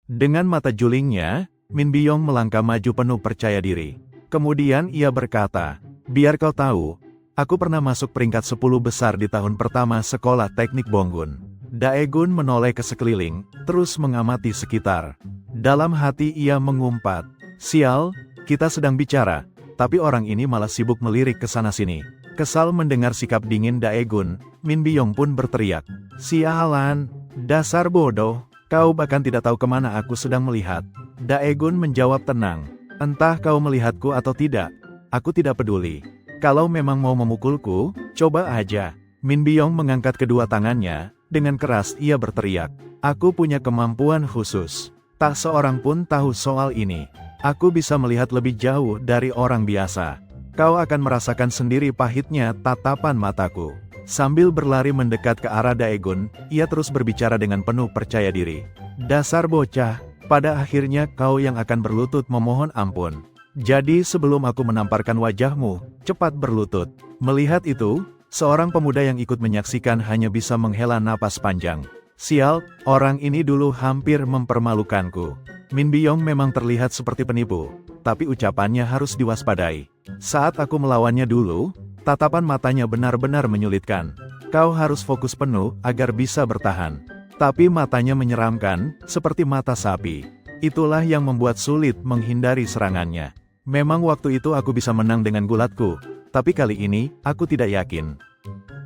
Dengan mata julingnya, Min Biyong melangkah maju penuh percaya diri. Kemudian ia berkata, "Biar kau tahu, aku pernah masuk peringkat 10 besar di tahun pertama sekolah teknik Bonggun." Daegun menoleh ke sekeliling, terus mengamati sekitar. Dalam hati ia mengumpat, "Sial, kita sedang bicara, tapi orang ini malah sibuk melirik ke sana-sini." Kesal mendengar sikap dingin Daegun, Min Biyong pun berteriak, "Sialan, dasar bodoh, kau bahkan tidak tahu kemana aku sedang melihat." Daegun menjawab tenang, "Entah kau melihatku atau tidak, aku tidak peduli. Kalau memang mau memukulku, coba aja." Min Biyong mengangkat kedua tangannya, dengan keras ia berteriak, "Aku punya kemampuan khusus. Tak seorang pun tahu soal ini. Aku bisa melihat lebih jauh dari orang biasa. Kau akan merasakan sendiri pahitnya tatapan mataku." Sambil berlari mendekat ke arah Daegun, ia terus berbicara dengan penuh percaya diri. "Dasar bocah, pada akhirnya kau yang akan berlutut memohon ampun. Jadi sebelum aku menamparkan wajahmu, cepat berlutut." Melihat itu, seorang pemuda yang ikut menyaksikan hanya bisa menghela napas panjang. "Sial, orang ini dulu hampir mempermalukanku." Min Biyong memang terlihat seperti penipu, tapi ucapannya harus diwaspadai. "Saat aku melawannya dulu, tatapan matanya benar-benar menyulitkan. Kau harus fokus penuh agar bisa bertahan." Tapi matanya menyeramkan, seperti mata sapi. Itulah yang membuat sulit menghindari serangannya. Memang waktu itu aku bisa menang dengan gulatku, tapi kali ini, aku tidak yakin.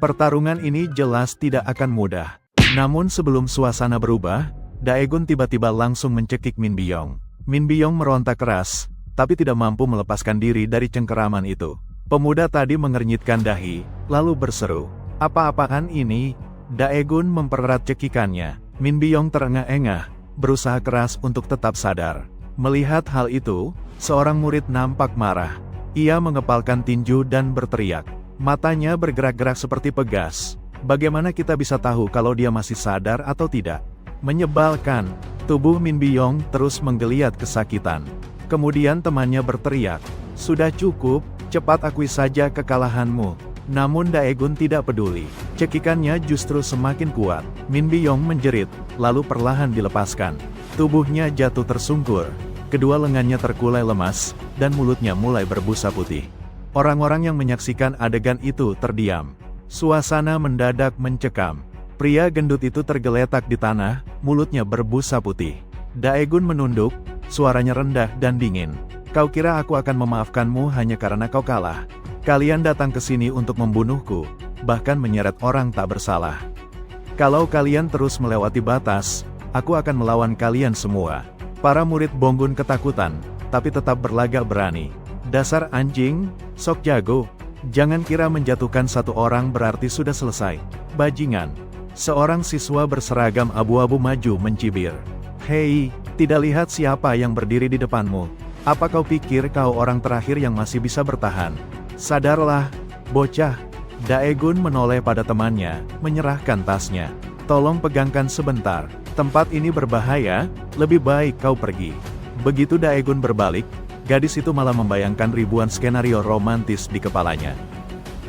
Pertarungan ini jelas tidak akan mudah. Namun sebelum suasana berubah, Daegun tiba-tiba langsung mencekik Min Biyong. Min Biyong meronta keras, tapi tidak mampu melepaskan diri dari cengkeraman itu. Pemuda tadi mengernyitkan dahi, lalu berseru, "Apa-apaan ini?" Daegun mempererat cekikannya. Min Biyong terengah-engah, berusaha keras untuk tetap sadar. Melihat hal itu, seorang murid nampak marah. Ia mengepalkan tinju dan berteriak. Matanya bergerak-gerak seperti pegas. Bagaimana kita bisa tahu kalau dia masih sadar atau tidak? Menyebalkan, tubuh Min Biyong terus menggeliat kesakitan. Kemudian temannya berteriak, "Sudah cukup, cepat akui saja kekalahanmu." Namun Daegun tidak peduli. Cekikannya justru semakin kuat. Min Biyong menjerit, lalu perlahan dilepaskan. Tubuhnya jatuh tersungkur. Kedua lengannya terkulai lemas, dan mulutnya mulai berbusa putih. Orang-orang yang menyaksikan adegan itu terdiam. Suasana mendadak mencekam. Pria gendut itu tergeletak di tanah, mulutnya berbusa putih. Daegun menunduk, suaranya rendah dan dingin. "Kau kira aku akan memaafkanmu hanya karena kau kalah? Kalian datang ke sini untuk membunuhku, bahkan menyeret orang tak bersalah. Kalau kalian terus melewati batas, aku akan melawan kalian semua." Para murid Bonggun ketakutan, tapi tetap berlagak berani. "Dasar anjing, sok jago. Jangan kira menjatuhkan satu orang berarti sudah selesai, bajingan." Seorang siswa berseragam abu-abu maju mencibir. "Hei, tidak lihat siapa yang berdiri di depanmu? Apa kau pikir kau orang terakhir yang masih bisa bertahan? Sadarlah, bocah." Daegun menoleh pada temannya, menyerahkan tasnya. "Tolong pegangkan sebentar, tempat ini berbahaya, lebih baik kau pergi." Begitu Daegun berbalik, gadis itu malah membayangkan ribuan skenario romantis di kepalanya.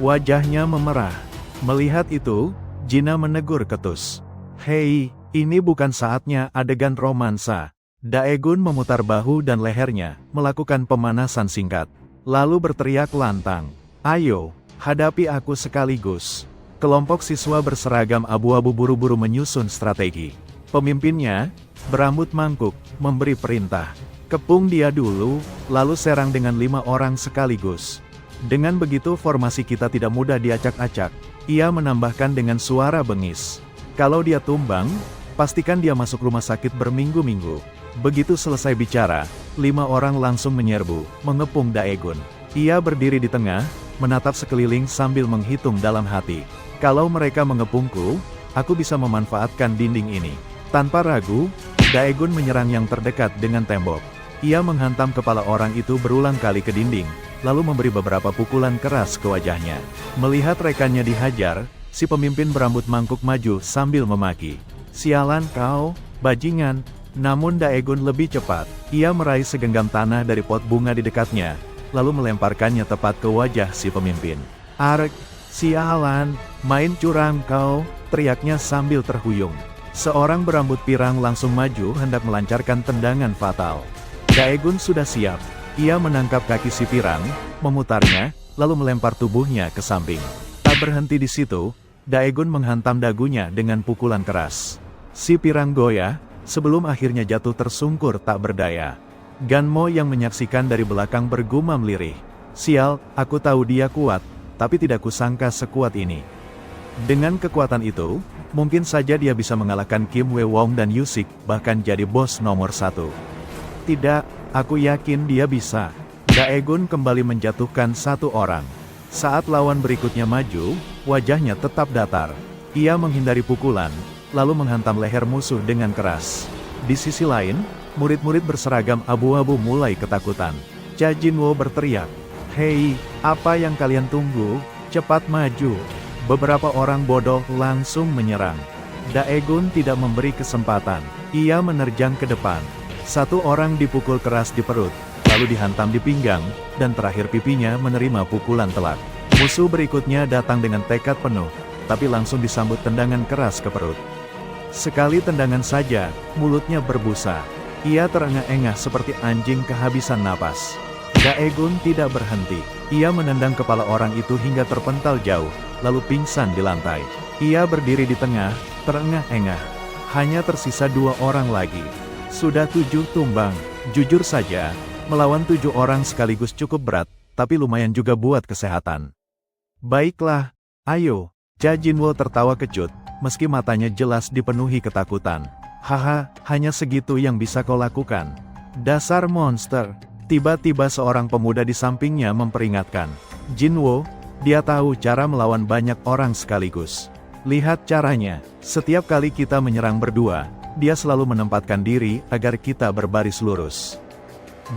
Wajahnya memerah. Melihat itu, Jina menegur ketus, "Hei, ini bukan saatnya adegan romansa." Daegun memutar bahu dan lehernya, melakukan pemanasan singkat. Lalu berteriak lantang, "Ayo, hadapi aku sekaligus." Kelompok siswa berseragam abu-abu buru-buru menyusun strategi. Pemimpinnya, berambut mangkuk, memberi perintah. "Kepung dia dulu, lalu serang dengan 5 orang sekaligus. Dengan begitu formasi kita tidak mudah diacak-acak." Ia menambahkan dengan suara bengis, "Kalau dia tumbang, pastikan dia masuk rumah sakit berminggu-minggu." Begitu selesai bicara, 5 orang langsung menyerbu, mengepung Daegun. Ia berdiri di tengah, menatap sekeliling sambil menghitung dalam hati. "Kalau mereka mengepungku, aku bisa memanfaatkan dinding ini." Tanpa ragu, Daegun menyerang yang terdekat dengan tembok. Ia menghantam kepala orang itu berulang kali ke dinding, lalu memberi beberapa pukulan keras ke wajahnya. Melihat rekannya dihajar, si pemimpin berambut mangkuk maju sambil memaki, "Sialan kau, bajingan." Namun Daegun lebih cepat. Ia meraih segenggam tanah dari pot bunga di dekatnya, lalu melemparkannya tepat ke wajah si pemimpin. "Arek, sialan, main curang kau," teriaknya sambil terhuyung. Seorang berambut pirang langsung maju hendak melancarkan tendangan fatal. Daegun sudah siap. Ia menangkap kaki si pirang, memutarnya, lalu melempar tubuhnya ke samping. Tak berhenti di situ, Daegun menghantam dagunya dengan pukulan keras. Si pirang goyah, sebelum akhirnya jatuh tersungkur tak berdaya. Ganmo yang menyaksikan dari belakang bergumam lirih. Sial, aku tahu dia kuat, tapi tidak kusangka sekuat ini. Dengan kekuatan itu, mungkin saja dia bisa mengalahkan Kim Wei Wong dan Yusik, bahkan jadi bos nomor 1. Tidak, aku yakin dia bisa. Daegun kembali menjatuhkan satu orang. Saat lawan berikutnya maju, wajahnya tetap datar. Ia menghindari pukulan, lalu menghantam leher musuh dengan keras. Di sisi lain, murid-murid berseragam abu-abu mulai ketakutan. Cha Jinwo berteriak, "Hei, apa yang kalian tunggu? Cepat maju!" Beberapa orang bodoh langsung menyerang. Daegun tidak memberi kesempatan. Ia menerjang ke depan. Satu orang dipukul keras di perut, lalu dihantam di pinggang, dan terakhir pipinya menerima pukulan telak. Musuh berikutnya datang dengan tekad penuh, tapi langsung disambut tendangan keras ke perut. Sekali tendangan saja, mulutnya berbusa. Ia terengah-engah seperti anjing kehabisan napas. Daegun tidak berhenti. Ia menendang kepala orang itu hingga terpental jauh, lalu pingsan di lantai. Ia berdiri di tengah, terengah-engah. Hanya tersisa 2 orang lagi. Sudah 7 tumbang. Jujur saja, melawan 7 orang sekaligus cukup berat, tapi lumayan juga buat kesehatan. Baiklah, ayo. Cha Jinwo tertawa kecut, meski matanya jelas dipenuhi ketakutan. Haha, hanya segitu yang bisa kau lakukan. Dasar monster. Tiba-tiba seorang pemuda di sampingnya memperingatkan. Jinwo, dia tahu cara melawan banyak orang sekaligus. Lihat caranya, setiap kali kita menyerang berdua, dia selalu menempatkan diri agar kita berbaris lurus.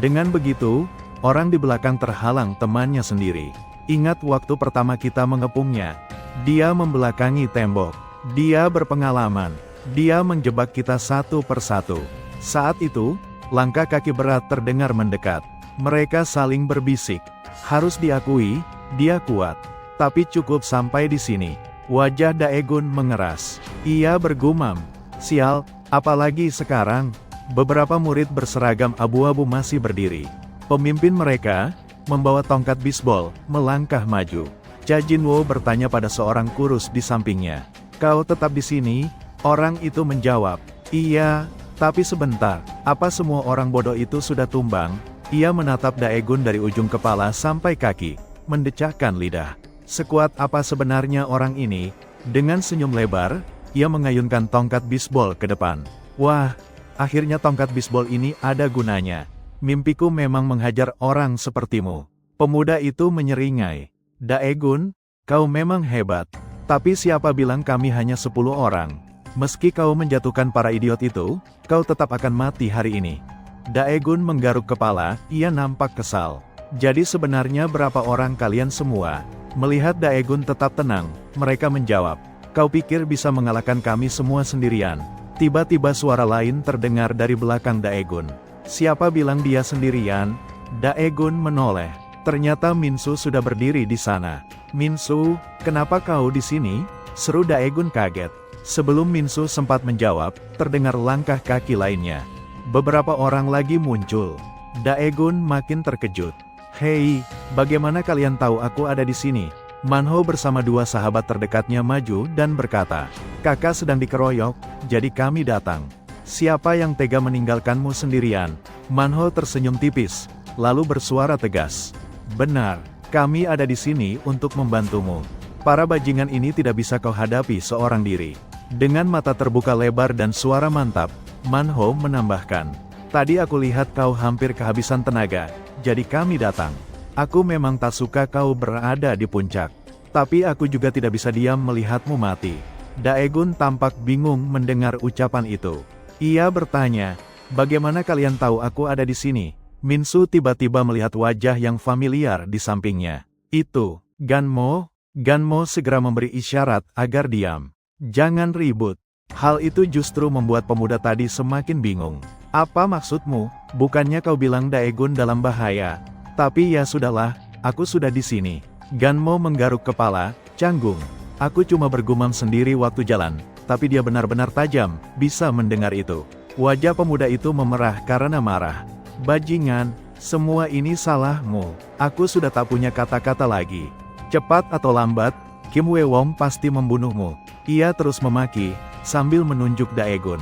Dengan begitu, orang di belakang terhalang temannya sendiri. Ingat waktu pertama kita mengepungnya, dia membelakangi tembok. Dia berpengalaman, dia menjebak kita satu persatu. Saat itu, langkah kaki berat terdengar mendekat. Mereka saling berbisik. Harus diakui, dia kuat. Tapi cukup sampai di sini. Wajah Daegun mengeras. Ia bergumam, "Sial, apalagi sekarang?" Beberapa murid berseragam abu-abu masih berdiri. Pemimpin mereka, membawa tongkat bisbol, melangkah maju. Cha Jinwo bertanya pada seorang kurus di sampingnya. "Kau tetap di sini?" Orang itu menjawab, "Iya. Tapi sebentar, apa semua orang bodoh itu sudah tumbang?" Ia menatap Daegun dari ujung kepala sampai kaki, mendecakkan lidah. Sekuat apa sebenarnya orang ini? Dengan senyum lebar, ia mengayunkan tongkat bisbol ke depan. Wah, akhirnya tongkat bisbol ini ada gunanya. Mimpiku memang menghajar orang sepertimu. Pemuda itu menyeringai. Daegun, kau memang hebat. Tapi siapa bilang kami hanya 10 orang? Meski kau menjatuhkan para idiot itu, kau tetap akan mati hari ini. Daegun menggaruk kepala, ia nampak kesal. Jadi sebenarnya berapa orang kalian semua? Melihat Daegun tetap tenang, mereka menjawab, kau pikir bisa mengalahkan kami semua sendirian? Tiba-tiba suara lain terdengar dari belakang Daegun. Siapa bilang dia sendirian? Daegun menoleh. Ternyata Minsu sudah berdiri di sana. Minsu, kenapa kau di sini? Seru Daegun kaget. Sebelum Minsu sempat menjawab, terdengar langkah kaki lainnya. Beberapa orang lagi muncul. Daegun makin terkejut. Hei, bagaimana kalian tahu aku ada di sini? Manho bersama 2 sahabat terdekatnya maju dan berkata, kakak sedang dikeroyok, jadi kami datang. Siapa yang tega meninggalkanmu sendirian? Manho tersenyum tipis, lalu bersuara tegas. Benar, kami ada di sini untuk membantumu. Para bajingan ini tidak bisa kau hadapi seorang diri. Dengan mata terbuka lebar dan suara mantap, Manho menambahkan, tadi aku lihat kau hampir kehabisan tenaga, jadi kami datang. Aku memang tak suka kau berada di puncak. Tapi aku juga tidak bisa diam melihatmu mati. Daegun tampak bingung mendengar ucapan itu. Ia bertanya, bagaimana kalian tahu aku ada di sini? Minsu tiba-tiba melihat wajah yang familiar di sampingnya. Itu, Ganmo. Ganmo segera memberi isyarat agar diam. Jangan ribut. Hal itu justru membuat pemuda tadi semakin bingung. Apa maksudmu? Bukannya kau bilang Daegun dalam bahaya? Tapi ya sudahlah, aku sudah di sini. Ganmo menggaruk kepala, canggung. Aku cuma bergumam sendiri waktu jalan. tapi dia benar-benar tajam, bisa mendengar itu. Wajah pemuda itu memerah karena marah. Bajingan, semua ini salahmu. Aku sudah tak punya kata-kata lagi. Cepat atau lambat, Kim Wewom pasti membunuhmu. Ia terus memaki, sambil menunjuk Daegun.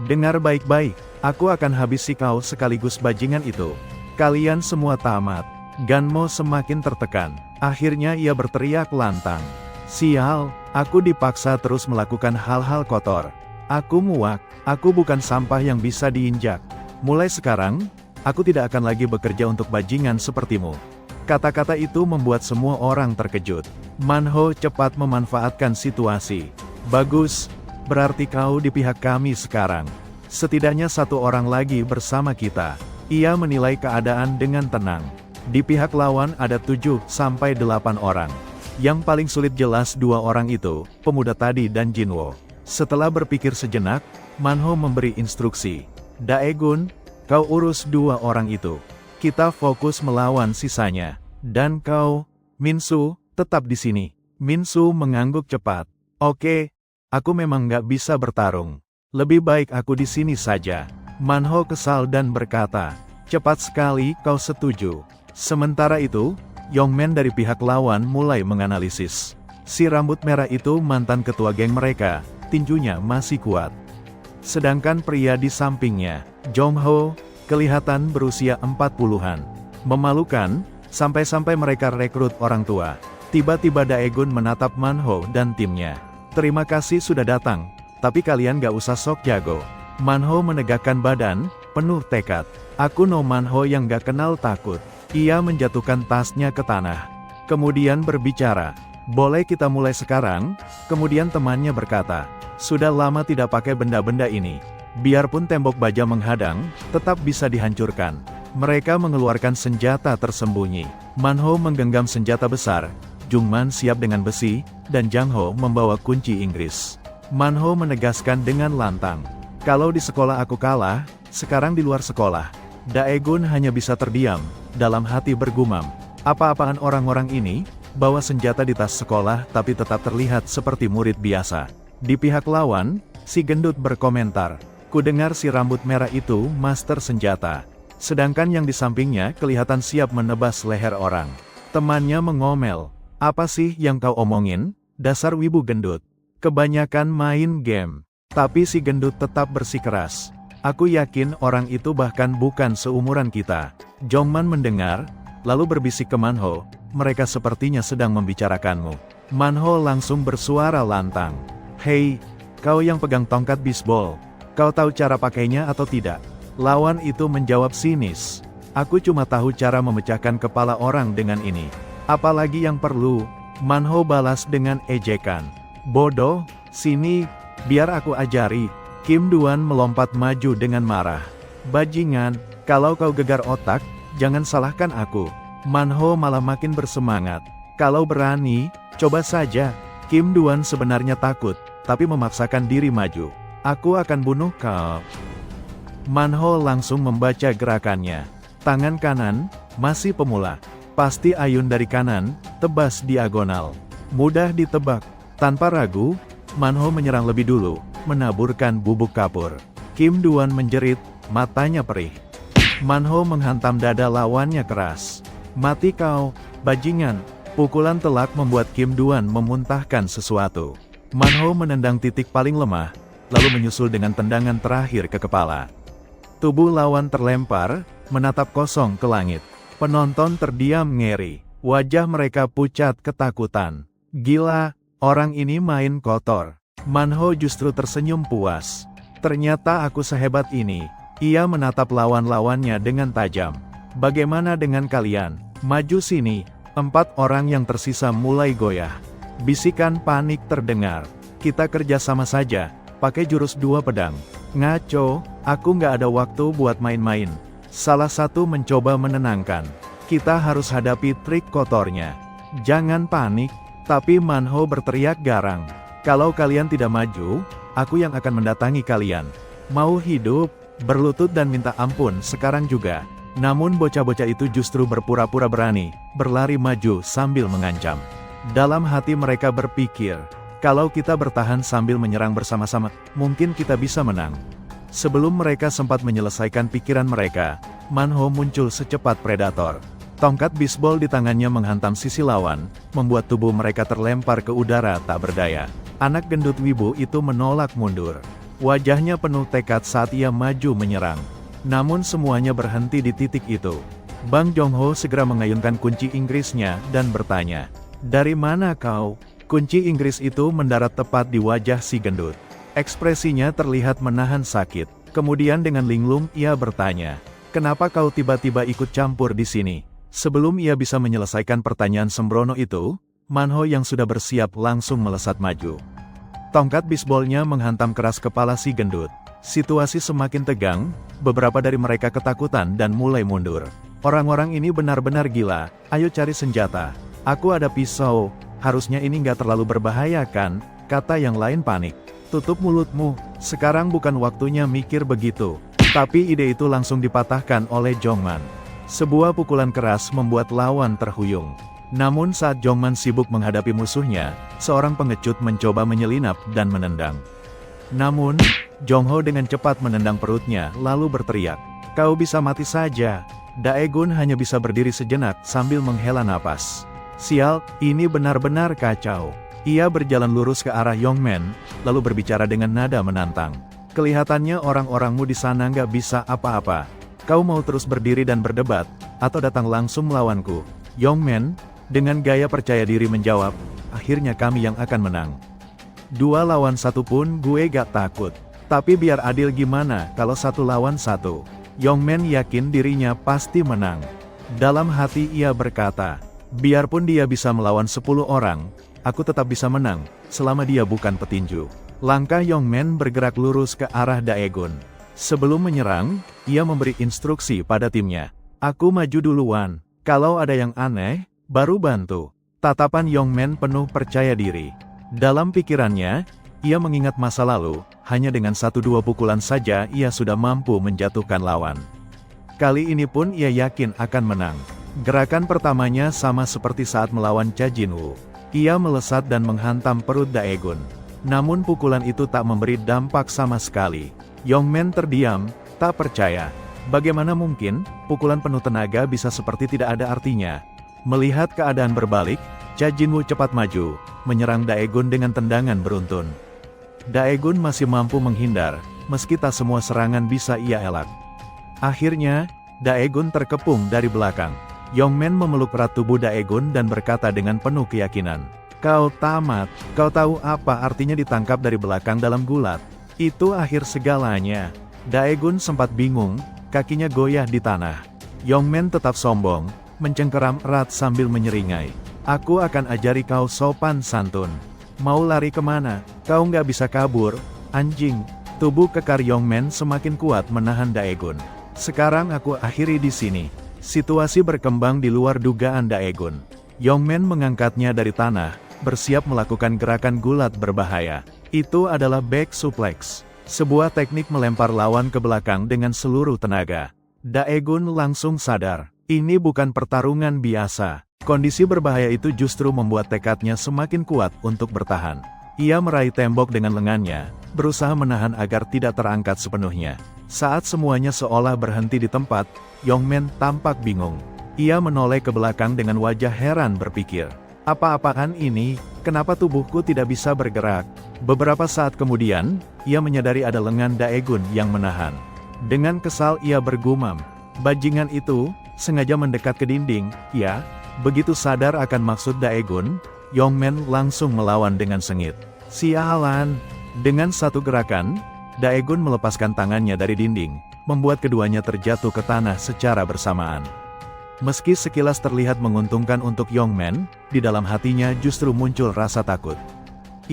Dengar baik-baik, aku akan habisi kau sekaligus bajingan itu. Kalian semua tamat. Ganmo semakin tertekan. Akhirnya ia berteriak lantang. Sial, aku dipaksa terus melakukan hal-hal kotor. Aku muak, aku bukan sampah yang bisa diinjak. Mulai sekarang, aku tidak akan lagi bekerja untuk bajingan sepertimu. Kata-kata itu membuat semua orang terkejut. Manho cepat memanfaatkan situasi. Bagus, berarti kau di pihak kami sekarang. Setidaknya satu orang lagi bersama kita. Ia menilai keadaan dengan tenang. Di pihak lawan ada 7-8 orang. Yang paling sulit jelas 2 orang itu, pemuda tadi dan Jinwo. Setelah berpikir sejenak, Manho memberi instruksi. Daegun, kau urus 2 orang itu. Kita fokus melawan sisanya. Dan kau, Minsu, tetap di sini. Minsu mengangguk cepat. Oke, aku memang nggak bisa bertarung. Lebih baik aku di sini saja. Manho kesal dan berkata, cepat sekali kau setuju. Sementara itu, Yongmen dari pihak lawan mulai menganalisis. Si rambut merah itu mantan ketua geng mereka, tinjunya masih kuat. Sedangkan pria di sampingnya, Jongho, kelihatan berusia 40-an. Memalukan, sampai-sampai mereka rekrut orang tua. Tiba-tiba Daegun menatap Manho dan timnya. Terima kasih sudah datang, tapi kalian gak usah sok jago. Manho menegakkan badan, penuh tekad. Aku no Manho yang gak kenal takut. Ia menjatuhkan tasnya ke tanah. Kemudian berbicara. Boleh kita mulai sekarang? Kemudian temannya berkata, sudah lama tidak pakai benda-benda ini. Biarpun tembok baja menghadang, tetap bisa dihancurkan. Mereka mengeluarkan senjata tersembunyi. Manho menggenggam senjata besar. Jungman siap dengan besi, dan Jangho membawa kunci Inggris. Manho menegaskan dengan lantang. Kalau di sekolah aku kalah, sekarang di luar sekolah. Daegun hanya bisa terdiam, dalam hati bergumam. Apa-apaan orang-orang ini? Bawa senjata di tas sekolah tapi tetap terlihat seperti murid biasa. Di pihak lawan, si gendut berkomentar. Kudengar si rambut merah itu master senjata. Sedangkan yang di sampingnya kelihatan siap menebas leher orang. Temannya mengomel. Apa sih yang kau omongin? Dasar wibu gendut. Kebanyakan main game. Tapi si gendut tetap bersikeras. Aku yakin orang itu bahkan bukan seumuran kita. Jongman mendengar, lalu berbisik ke Manho. Mereka sepertinya sedang membicarakanmu. Manho langsung bersuara lantang. Hei, kau yang pegang tongkat bisbol. Kau tahu cara pakainya atau tidak? Lawan itu menjawab sinis. Aku cuma tahu cara memecahkan kepala orang dengan ini. Apalagi yang perlu? Manho balas dengan ejekan. Bodoh, sini, biar aku ajari. Kim Duan melompat maju dengan marah. Bajingan, kalau kau gegar otak, jangan salahkan aku. Manho malah makin bersemangat. Kalau berani, coba saja. Kim Duan sebenarnya takut, tapi memaksakan diri maju. Aku akan bunuh kau. Manho langsung membaca gerakannya. Tangan kanan, masih pemula. Pasti ayun dari kanan, tebas diagonal. Mudah ditebak. Tanpa ragu, Manho menyerang lebih dulu, menaburkan bubuk kapur. Kim Duan menjerit, matanya perih. Manho menghantam dada lawannya keras. Mati kau, bajingan. Pukulan telak membuat Kim Duan memuntahkan sesuatu. Manho menendang titik paling lemah, lalu menyusul dengan tendangan terakhir ke kepala. Tubuh lawan terlempar, menatap kosong ke langit. Penonton terdiam ngeri. Wajah mereka pucat ketakutan. Gila, orang ini main kotor. Manho justru tersenyum puas. Ternyata aku sehebat ini. Ia menatap lawan-lawannya dengan tajam. Bagaimana dengan kalian? Maju sini. 4 orang yang tersisa mulai goyah. Bisikan panik terdengar. Kita kerja sama saja, pakai jurus 2 pedang. Ngaco, aku nggak ada waktu buat main-main. Salah satu mencoba menenangkan. Kita harus hadapi trik kotornya. Jangan panik, tapi Manho berteriak garang. Kalau kalian tidak maju, aku yang akan mendatangi kalian. Mau hidup, berlutut dan minta ampun sekarang juga. Namun bocah-bocah itu justru berpura-pura berani, berlari maju sambil mengancam. Dalam hati mereka berpikir, Kalau kita bertahan sambil menyerang bersama-sama, mungkin kita bisa menang. Sebelum mereka sempat menyelesaikan pikiran mereka, Manho muncul secepat predator. Tongkat bisbol di tangannya menghantam sisi lawan, membuat tubuh mereka terlempar ke udara tak berdaya. Anak gendut wibu itu menolak mundur. Wajahnya penuh tekad saat ia maju menyerang. Namun semuanya berhenti di titik itu. Bang Jongho segera mengayunkan kunci Inggrisnya dan bertanya, "Dari mana kau?" Kunci Inggris itu mendarat tepat di wajah si gendut. Ekspresinya terlihat menahan sakit. Kemudian dengan linglung ia bertanya, "Kenapa kau tiba-tiba ikut campur di sini?" Sebelum ia bisa menyelesaikan pertanyaan sembrono itu, Manho yang sudah bersiap langsung melesat maju. Tongkat bisbolnya menghantam keras kepala si gendut. Situasi semakin tegang, beberapa dari mereka ketakutan dan mulai mundur. "Orang-orang ini benar-benar gila, ayo cari senjata. Aku ada pisau, harusnya ini nggak terlalu berbahaya kan?" kata yang lain panik. "Tutup mulutmu, sekarang bukan waktunya mikir begitu." Tapi ide itu langsung dipatahkan oleh Jongman. Sebuah pukulan keras membuat lawan terhuyung. Namun saat Jongman sibuk menghadapi musuhnya, seorang pengecut mencoba menyelinap dan menendang. Namun, Jongho dengan cepat menendang perutnya lalu berteriak, "Kau bisa mati saja." Daegun hanya bisa berdiri sejenak sambil menghela napas. "Sial, ini benar-benar kacau." Ia berjalan lurus ke arah Yongman, lalu berbicara dengan nada menantang. "Kelihatannya orang-orangmu di sana nggak bisa apa-apa. Kau mau terus berdiri dan berdebat, atau datang langsung melawanku?" Yongman, dengan gaya percaya diri menjawab, "Akhirnya kami yang akan menang. 2 lawan 1 pun gue gak takut. Tapi biar adil gimana kalau 1 lawan 1. Yongman yakin dirinya pasti menang. Dalam hati ia berkata, "Biarpun dia bisa melawan 10 orang, aku tetap bisa menang, selama dia bukan petinju." Langkah Yongman bergerak lurus ke arah Daegun. Sebelum menyerang, ia memberi instruksi pada timnya. "Aku maju duluan. Kalau ada yang aneh, baru bantu." Tatapan Yongman penuh percaya diri. Dalam pikirannya, ia mengingat masa lalu, hanya dengan 1-2 pukulan saja ia sudah mampu menjatuhkan lawan. Kali ini pun ia yakin akan menang. Gerakan pertamanya sama seperti saat melawan Cha Jinwoo. Ia melesat dan menghantam perut Daegun. Namun pukulan itu tak memberi dampak sama sekali. Yongman terdiam, tak percaya. Bagaimana mungkin, pukulan penuh tenaga bisa seperti tidak ada artinya. Melihat keadaan berbalik, Cha Jinwoo cepat maju, menyerang Daegun dengan tendangan beruntun. Daegun masih mampu menghindar, meski tak semua serangan bisa ia elak. Akhirnya, Daegun terkepung dari belakang. Yongman memeluk erat tubuh Daegun dan berkata dengan penuh keyakinan, "Kau tamat, kau tahu apa artinya ditangkap dari belakang dalam gulat? Itu akhir segalanya." Daegun sempat bingung, kakinya goyah di tanah. Yongman tetap sombong, mencengkeram erat sambil menyeringai, "Aku akan ajari kau sopan santun. Mau lari kemana? Kau nggak bisa kabur, anjing." Tubuh kekar Yongman semakin kuat menahan Daegun. "Sekarang aku akhiri di sini." Situasi berkembang di luar dugaan Daegun. Yongman mengangkatnya dari tanah, bersiap melakukan gerakan gulat berbahaya. Itu adalah back suplex, sebuah teknik melempar lawan ke belakang dengan seluruh tenaga. Daegun langsung sadar, ini bukan pertarungan biasa. Kondisi berbahaya itu justru membuat tekadnya semakin kuat untuk bertahan. Ia meraih tembok dengan lengannya, berusaha menahan agar tidak terangkat sepenuhnya. Saat semuanya seolah berhenti di tempat, Yongman tampak bingung. Ia menoleh ke belakang dengan wajah heran berpikir, "Apa-apaan ini? Kenapa tubuhku tidak bisa bergerak?" Beberapa saat kemudian, ia menyadari ada lengan Daegun yang menahan. Dengan kesal ia bergumam, "Bajingan itu, sengaja mendekat ke dinding, ya?" Begitu sadar akan maksud Daegun, Yongman langsung melawan dengan sengit. "Sialan!" Dengan satu gerakan, Daegun melepaskan tangannya dari dinding, membuat keduanya terjatuh ke tanah secara bersamaan. Meski sekilas terlihat menguntungkan untuk Yongman, di dalam hatinya justru muncul rasa takut.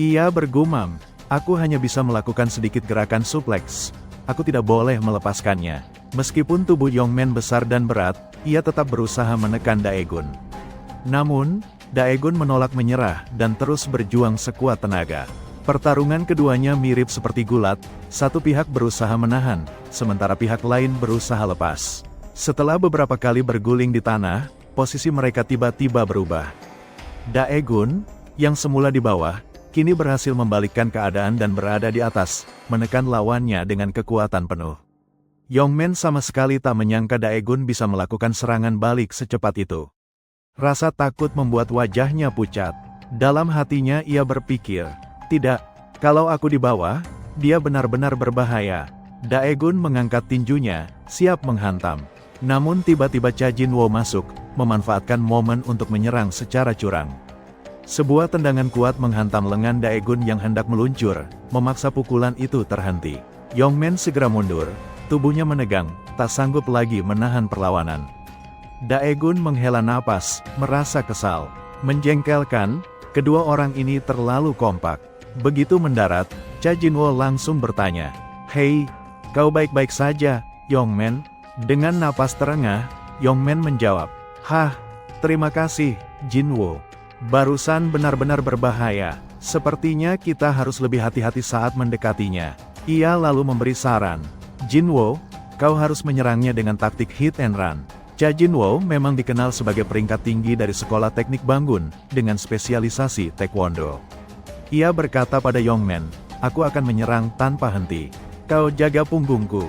Ia bergumam, "Aku hanya bisa melakukan sedikit gerakan suplex. Aku tidak boleh melepaskannya." Meskipun tubuh Yongman besar dan berat, ia tetap berusaha menekan Daegun. Namun, Daegun menolak menyerah dan terus berjuang sekuat tenaga. Pertarungan keduanya mirip seperti gulat, satu pihak berusaha menahan, sementara pihak lain berusaha lepas. Setelah beberapa kali berguling di tanah, posisi mereka tiba-tiba berubah. Daegun, yang semula di bawah, kini berhasil membalikkan keadaan dan berada di atas, menekan lawannya dengan kekuatan penuh. Yongmen sama sekali tak menyangka Daegun bisa melakukan serangan balik secepat itu. Rasa takut membuat wajahnya pucat. Dalam hatinya ia berpikir, tidak, kalau aku di bawah, dia benar-benar berbahaya. Daegun mengangkat tinjunya, siap menghantam. Namun tiba-tiba Cha Jinwo masuk, memanfaatkan momen untuk menyerang secara curang. Sebuah tendangan kuat menghantam lengan Daegun yang hendak meluncur, memaksa pukulan itu terhenti. Yongmen segera mundur, tubuhnya menegang, tak sanggup lagi menahan perlawanan. Daegun menghela napas, merasa kesal. Menjengkelkan, kedua orang ini terlalu kompak. Begitu mendarat, Cha Jinwo langsung bertanya, "Hei, kau baik-baik saja, Yongmen?" Dengan napas terengah, Yongmen menjawab, "Hah, terima kasih, Jinwo. Barusan benar-benar berbahaya. Sepertinya kita harus lebih hati-hati saat mendekatinya." Ia lalu memberi saran, "Jinwo, kau harus menyerangnya dengan taktik hit and run." Cha Jinwo memang dikenal sebagai peringkat tinggi dari sekolah teknik Bangun, dengan spesialisasi taekwondo. Ia berkata pada Yongmen, "Aku akan menyerang tanpa henti. Kau jaga punggungku."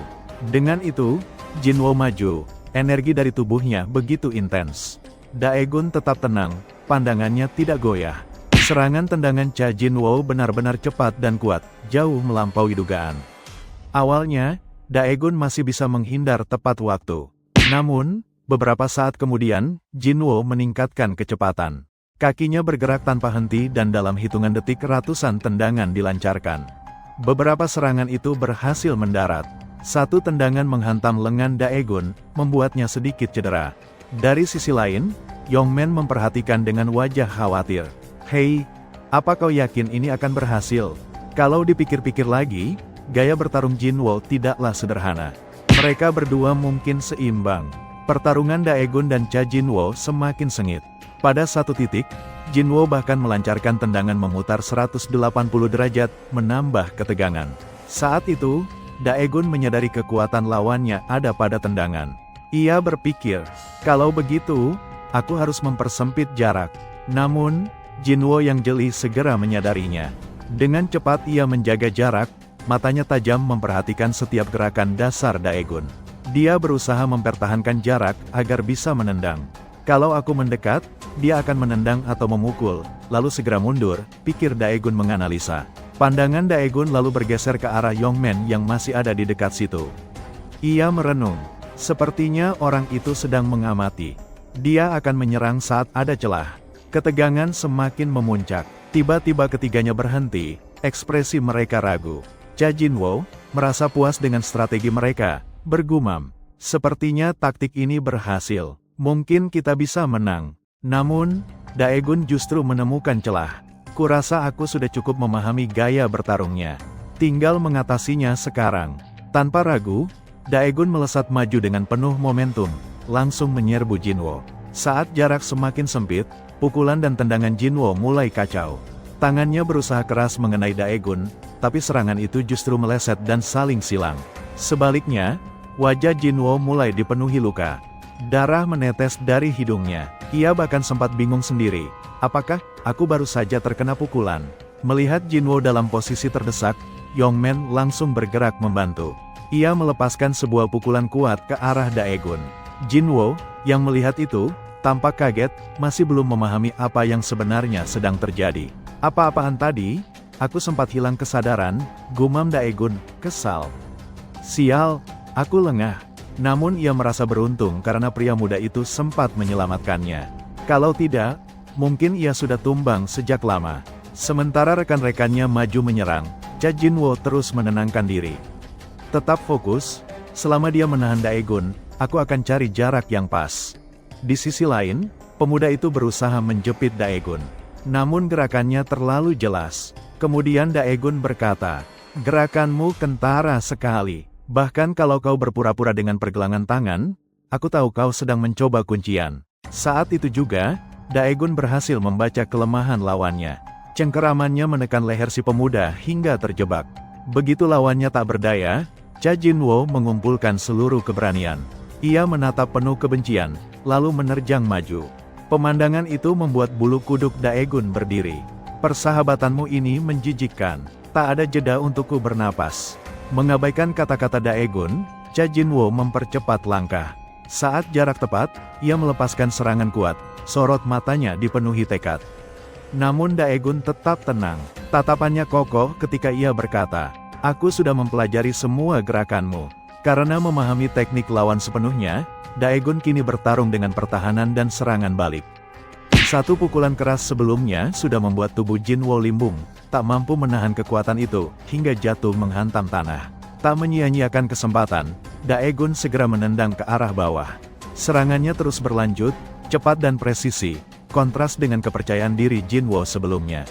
Dengan itu, Jinwo maju, energi dari tubuhnya begitu intens. Daegun tetap tenang, pandangannya tidak goyah. Serangan tendangan Cha Jinwo benar-benar cepat dan kuat, jauh melampaui dugaan. Awalnya, Daegun masih bisa menghindar tepat waktu. Namun, beberapa saat kemudian, Jinwo meningkatkan kecepatan. Kakinya bergerak tanpa henti dan dalam hitungan detik ratusan tendangan dilancarkan. Beberapa serangan itu berhasil mendarat. Satu tendangan menghantam lengan Daegun, membuatnya sedikit cedera. Dari sisi lain, Yongmen memperhatikan dengan wajah khawatir. "Hei, apa kau yakin ini akan berhasil?" Kalau dipikir-pikir lagi, gaya bertarung Jinwo tidaklah sederhana. Mereka berdua mungkin seimbang. Pertarungan Daegun dan Cha Jinwo semakin sengit. Pada satu titik, Jinwo bahkan melancarkan tendangan memutar 180 derajat, menambah ketegangan. Saat itu, Daegun menyadari kekuatan lawannya ada pada tendangan. Ia berpikir, kalau begitu, aku harus mempersempit jarak. Namun, Jinwo yang jeli segera menyadarinya. Dengan cepat ia menjaga jarak, matanya tajam memperhatikan setiap gerakan dasar Daegun. Dia berusaha mempertahankan jarak agar bisa menendang. Kalau aku mendekat, dia akan menendang atau memukul, lalu segera mundur, pikir Daegun menganalisa. Pandangan Daegun lalu bergeser ke arah Yongmen yang masih ada di dekat situ. Ia merenung. Sepertinya orang itu sedang mengamati. Dia akan menyerang saat ada celah. Ketegangan semakin memuncak. Tiba-tiba ketiganya berhenti, ekspresi mereka ragu. Cha Jinwo merasa puas dengan strategi mereka, bergumam. Sepertinya taktik ini berhasil. Mungkin kita bisa menang. Namun, Daegun justru menemukan celah. Kurasa aku sudah cukup memahami gaya bertarungnya. Tinggal mengatasinya sekarang. Tanpa ragu, Daegun melesat maju dengan penuh momentum, langsung menyerbu Jinwo. Saat jarak semakin sempit, pukulan dan tendangan Jinwo mulai kacau. Tangannya berusaha keras mengenai Daegun, tapi serangan itu justru meleset dan saling silang. Sebaliknya, wajah Jinwo mulai dipenuhi luka. Darah menetes dari hidungnya. Ia bahkan sempat bingung sendiri. Apakah aku baru saja terkena pukulan? Melihat Jinwo dalam posisi terdesak, Yongmen langsung bergerak membantu. Ia melepaskan sebuah pukulan kuat ke arah Daegun. Jinwo, yang melihat itu, tampak kaget, masih belum memahami apa yang sebenarnya sedang terjadi. "Apa-apaan tadi? Aku sempat hilang kesadaran," gumam Daegun, kesal. "Sial, aku lengah." Namun ia merasa beruntung karena pria muda itu sempat menyelamatkannya. Kalau tidak, mungkin ia sudah tumbang sejak lama. Sementara rekan-rekannya maju menyerang, Cha Jinwo terus menenangkan diri. "Tetap fokus, selama dia menahan Daegun, aku akan cari jarak yang pas." Di sisi lain, pemuda itu berusaha menjepit Daegun. Namun gerakannya terlalu jelas. Kemudian Daegun berkata, "Gerakanmu kentara sekali. Bahkan kalau kau berpura-pura dengan pergelangan tangan, aku tahu kau sedang mencoba kuncian." Saat itu juga, Daegun berhasil membaca kelemahan lawannya. Cengkeramannya menekan leher si pemuda hingga terjebak. Begitu lawannya tak berdaya, Cha Jinwo mengumpulkan seluruh keberanian. Ia menatap penuh kebencian, lalu menerjang maju. Pemandangan itu membuat bulu kuduk Daegun berdiri. Persahabatanmu ini menjijikkan. Tak ada jeda untukku bernapas. Mengabaikan kata-kata Daegun, Cha Jinwo mempercepat langkah. Saat jarak tepat, ia melepaskan serangan kuat. Sorot matanya dipenuhi tekad. Namun Daegun tetap tenang. Tatapannya kokoh ketika ia berkata, "Aku sudah mempelajari semua gerakanmu." Karena memahami teknik lawan sepenuhnya, Daegun kini bertarung dengan pertahanan dan serangan balik. Satu pukulan keras sebelumnya sudah membuat tubuh Jinwo limbung, tak mampu menahan kekuatan itu, hingga jatuh menghantam tanah. Tak menyia-nyiakan kesempatan, Daegun segera menendang ke arah bawah. Serangannya terus berlanjut, cepat dan presisi, kontras dengan kepercayaan diri Jinwo sebelumnya.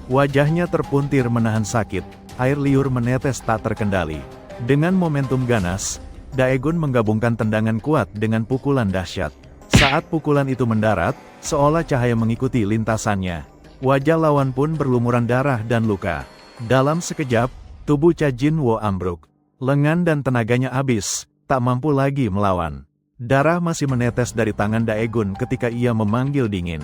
Wajahnya terpuntir menahan sakit, air liur menetes tak terkendali. Dengan momentum ganas, Daegun menggabungkan tendangan kuat dengan pukulan dahsyat. Saat pukulan itu mendarat, seolah cahaya mengikuti lintasannya. Wajah lawan pun berlumuran darah dan luka. Dalam sekejap, tubuh Cha Jinwo ambruk. Lengan dan tenaganya habis, tak mampu lagi melawan. Darah masih menetes dari tangan Daegun ketika ia memanggil dingin.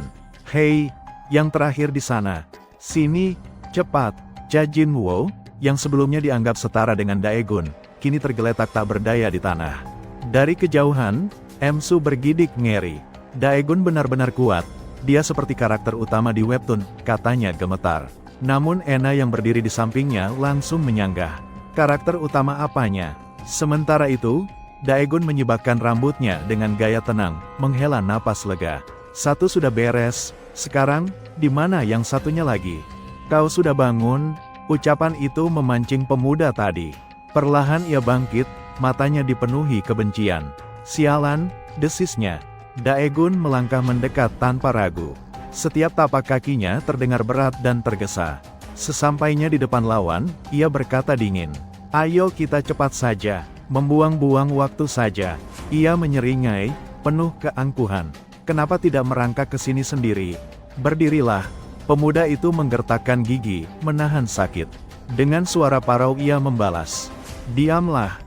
"Hei, yang terakhir di sana. Sini, cepat." Cha Jinwo, yang sebelumnya dianggap setara dengan Daegun, kini tergeletak tak berdaya di tanah. Dari kejauhan, Emsu bergidik ngeri. "Daegun benar-benar kuat. Dia seperti karakter utama di webtoon," katanya gemetar. Namun Ena yang berdiri di sampingnya langsung menyanggah. "Karakter utama apanya?" Sementara itu, Daegun menyibakkan rambutnya dengan gaya tenang, menghela napas lega. "Satu sudah beres, sekarang, di mana yang satunya lagi?" "Kau sudah bangun?" Ucapan itu memancing pemuda tadi. Perlahan ia bangkit, matanya dipenuhi kebencian. "Sialan," desisnya. Daegun melangkah mendekat tanpa ragu. Setiap tapak kakinya terdengar berat dan tergesa. Sesampainya di depan lawan, ia berkata dingin, "Ayo kita cepat saja, membuang-buang waktu saja." Ia menyeringai, penuh keangkuhan. "Kenapa tidak merangkak ke sini sendiri? Berdirilah." Pemuda itu menggertakkan gigi, menahan sakit. Dengan suara parau ia membalas, "Diamlah."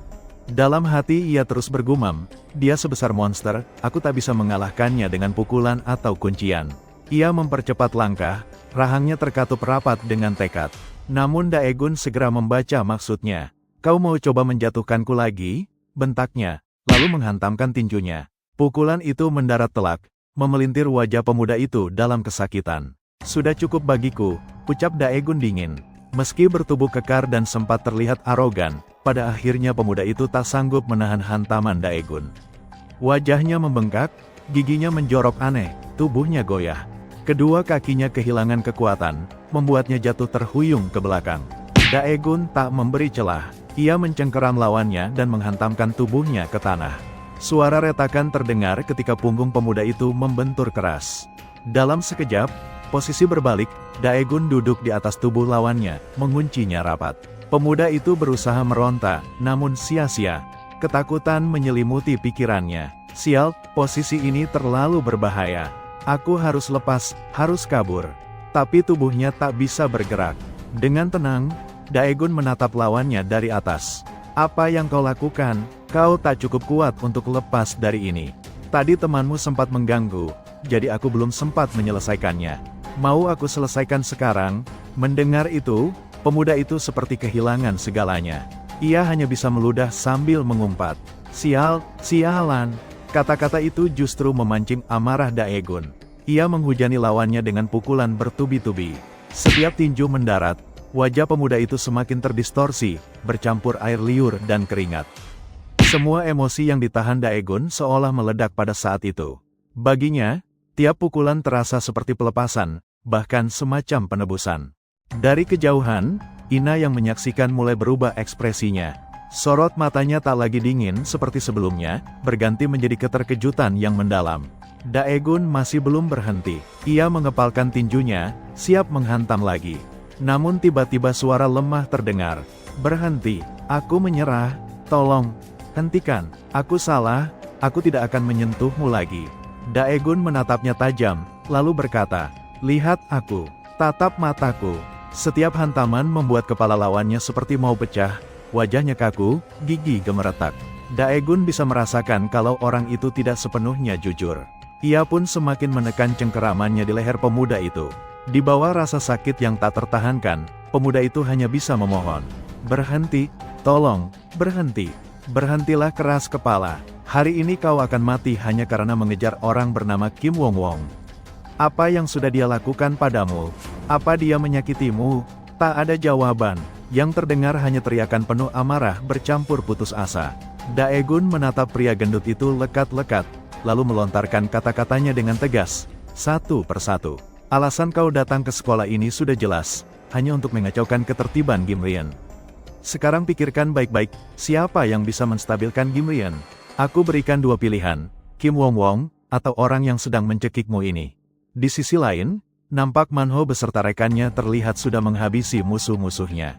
Dalam hati ia terus bergumam, "Dia sebesar monster, aku tak bisa mengalahkannya dengan pukulan atau kuncian." Ia mempercepat langkah, rahangnya terkatup rapat dengan tekad. Namun Daegun segera membaca maksudnya. "Kau mau coba menjatuhkanku lagi?" bentaknya, lalu menghantamkan tinjunya. Pukulan itu mendarat telak, memelintir wajah pemuda itu dalam kesakitan. "Sudah cukup bagiku," ucap Daegun dingin. Meski bertubuh kekar dan sempat terlihat arogan, pada akhirnya pemuda itu tak sanggup menahan hantaman Daegun. Wajahnya membengkak, giginya menjorok aneh, tubuhnya goyah. Kedua kakinya kehilangan kekuatan, membuatnya jatuh terhuyung ke belakang. Daegun tak memberi celah, ia mencengkeram lawannya dan menghantamkan tubuhnya ke tanah. Suara retakan terdengar ketika punggung pemuda itu membentur keras. Dalam sekejap, posisi berbalik, Daegun duduk di atas tubuh lawannya, menguncinya rapat. Pemuda itu berusaha meronta, namun sia-sia. Ketakutan menyelimuti pikirannya. "Sial, posisi ini terlalu berbahaya. Aku harus lepas, harus kabur." Tapi tubuhnya tak bisa bergerak. Dengan tenang, Daegun menatap lawannya dari atas. "Apa yang kau lakukan? Kau tak cukup kuat untuk lepas dari ini. Tadi temanmu sempat mengganggu, jadi aku belum sempat menyelesaikannya. Mau aku selesaikan sekarang?" Mendengar itu, pemuda itu seperti kehilangan segalanya. Ia hanya bisa meludah sambil mengumpat, "Sialan." Kata-kata itu justru memancing amarah Daegun. Ia menghujani lawannya dengan pukulan bertubi-tubi. Setiap tinju mendarat, wajah pemuda itu semakin terdistorsi, bercampur air liur dan keringat. Semua emosi yang ditahan Daegun seolah meledak pada saat itu. Baginya, tiap pukulan terasa seperti pelepasan, bahkan semacam penebusan. Dari kejauhan, Ina yang menyaksikan mulai berubah ekspresinya. Sorot matanya tak lagi dingin seperti sebelumnya, berganti menjadi keterkejutan yang mendalam. Daegun masih belum berhenti. Ia mengepalkan tinjunya, siap menghantam lagi. Namun tiba-tiba suara lemah terdengar. "Berhenti, aku menyerah, tolong, hentikan, aku salah, aku tidak akan menyentuhmu lagi." Daegun menatapnya tajam, lalu berkata, "Lihat aku, tatap mataku." Setiap hantaman membuat kepala lawannya seperti mau pecah, wajahnya kaku, gigi gemeretak. Daegun bisa merasakan kalau orang itu tidak sepenuhnya jujur. Ia pun semakin menekan cengkeramannya di leher pemuda itu. Di bawah rasa sakit yang tak tertahankan, pemuda itu hanya bisa memohon. "Berhenti, tolong, berhenti. Berhentilah keras kepala. Hari ini kau akan mati hanya karena mengejar orang bernama Kim Wong Wong. Apa yang sudah dia lakukan padamu? Apa dia menyakitimu?" Tak ada jawaban. Yang terdengar hanya teriakan penuh amarah bercampur putus asa. Daegun menatap pria gendut itu lekat-lekat, lalu melontarkan kata-katanya dengan tegas, satu persatu. "Alasan kau datang ke sekolah ini sudah jelas, hanya untuk mengacaukan ketertiban Gimlian. Sekarang pikirkan baik-baik, siapa yang bisa menstabilkan Gimlian? Aku berikan dua pilihan, Kim Wong Wong, atau orang yang sedang mencekikmu ini." Di sisi lain, nampak Manho beserta rekannya terlihat sudah menghabisi musuh-musuhnya.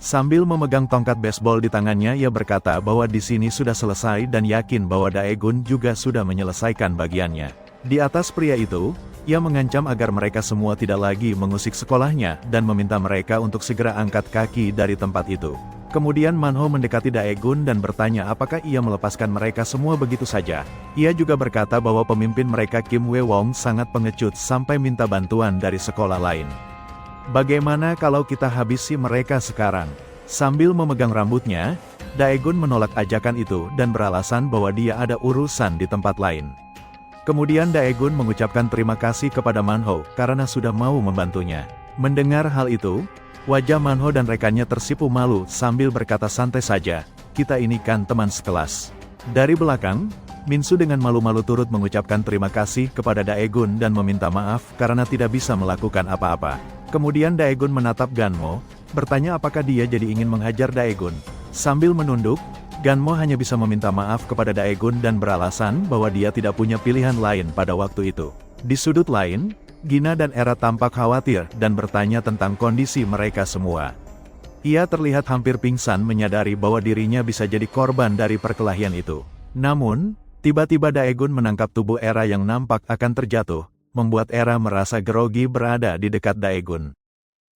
Sambil memegang tongkat baseball di tangannya, ia berkata bahwa di sini sudah selesai dan yakin bahwa Daegun juga sudah menyelesaikan bagiannya. Di atas pria itu, ia mengancam agar mereka semua tidak lagi mengusik sekolahnya dan meminta mereka untuk segera angkat kaki dari tempat itu. Kemudian Manho mendekati Daegun dan bertanya apakah ia melepaskan mereka semua begitu saja. Ia juga berkata bahwa pemimpin mereka Kim Wee Wong sangat pengecut sampai minta bantuan dari sekolah lain. "Bagaimana kalau kita habisi mereka sekarang?" Sambil memegang rambutnya, Daegun menolak ajakan itu dan beralasan bahwa dia ada urusan di tempat lain. Kemudian Daegun mengucapkan terima kasih kepada Manho karena sudah mau membantunya. Mendengar hal itu, wajah Manho dan rekannya tersipu malu sambil berkata santai saja, "Kita ini kan teman sekelas." Dari belakang, Minsu dengan malu-malu turut mengucapkan terima kasih kepada Daegun dan meminta maaf karena tidak bisa melakukan apa-apa. Kemudian Daegun menatap Ganmo, bertanya apakah dia jadi ingin menghajar Daegun. Sambil menunduk, Ganmo hanya bisa meminta maaf kepada Daegun dan beralasan bahwa dia tidak punya pilihan lain pada waktu itu. Di sudut lain, Gina dan Era tampak khawatir dan bertanya tentang kondisi mereka semua. Ia terlihat hampir pingsan menyadari bahwa dirinya bisa jadi korban dari perkelahian itu. Namun, tiba-tiba Daegun menangkap tubuh Era yang nampak akan terjatuh, membuat Era merasa grogi berada di dekat Daegun.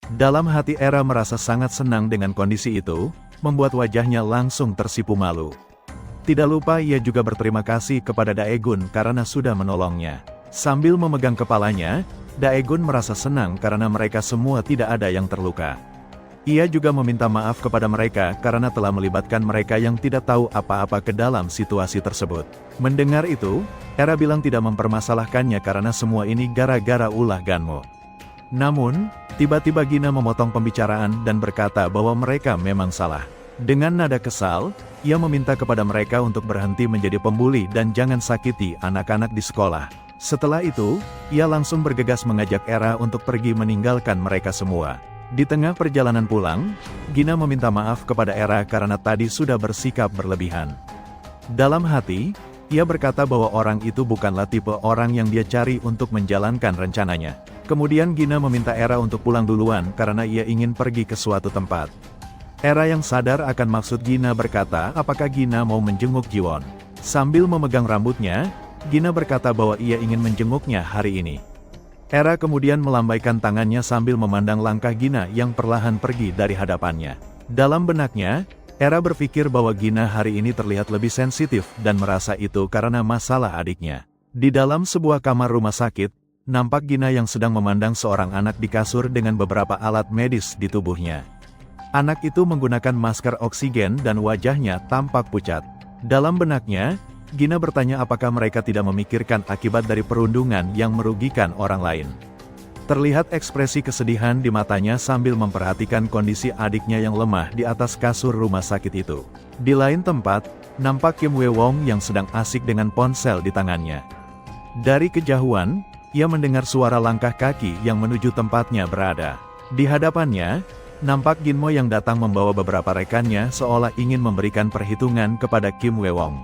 Dalam hati Era merasa sangat senang dengan kondisi itu, membuat wajahnya langsung tersipu malu. Tidak lupa ia juga berterima kasih kepada Daegun karena sudah menolongnya. Sambil memegang kepalanya, Daegun merasa senang karena mereka semua tidak ada yang terluka. Ia juga meminta maaf kepada mereka karena telah melibatkan mereka yang tidak tahu apa-apa ke dalam situasi tersebut. Mendengar itu, Era bilang tidak mempermasalahkannya karena semua ini gara-gara ulah Ganmo. Namun, tiba-tiba Gina memotong pembicaraan dan berkata bahwa mereka memang salah. Dengan nada kesal, ia meminta kepada mereka untuk berhenti menjadi pembuli dan jangan sakiti anak-anak di sekolah. Setelah itu, ia langsung bergegas mengajak Era untuk pergi meninggalkan mereka semua. Di tengah perjalanan pulang, Gina meminta maaf kepada Era karena tadi sudah bersikap berlebihan. Dalam hati, ia berkata bahwa orang itu bukanlah tipe orang yang dia cari untuk menjalankan rencananya. Kemudian Gina meminta Era untuk pulang duluan karena ia ingin pergi ke suatu tempat. Era yang sadar akan maksud Gina berkata apakah Gina mau menjenguk Jiwon. Sambil memegang rambutnya, Gina berkata bahwa ia ingin menjenguknya hari ini. Era kemudian melambaikan tangannya sambil memandang langkah Gina yang perlahan pergi dari hadapannya. Dalam benaknya, Era berpikir bahwa Gina hari ini terlihat lebih sensitif dan merasa itu karena masalah adiknya. Di dalam sebuah kamar rumah sakit, nampak Gina yang sedang memandang seorang anak di kasur dengan beberapa alat medis di tubuhnya. Anak itu menggunakan masker oksigen dan wajahnya tampak pucat. Dalam benaknya, Gina bertanya apakah mereka tidak memikirkan akibat dari perundungan yang merugikan orang lain. Terlihat ekspresi kesedihan di matanya sambil memperhatikan kondisi adiknya yang lemah di atas kasur rumah sakit itu. Di lain tempat, nampak Kim Wee Wong yang sedang asik dengan ponsel di tangannya. Dari kejauhan, ia mendengar suara langkah kaki yang menuju tempatnya berada. Di hadapannya, nampak Ginmo yang datang membawa beberapa rekannya seolah ingin memberikan perhitungan kepada Kim Wee Wong.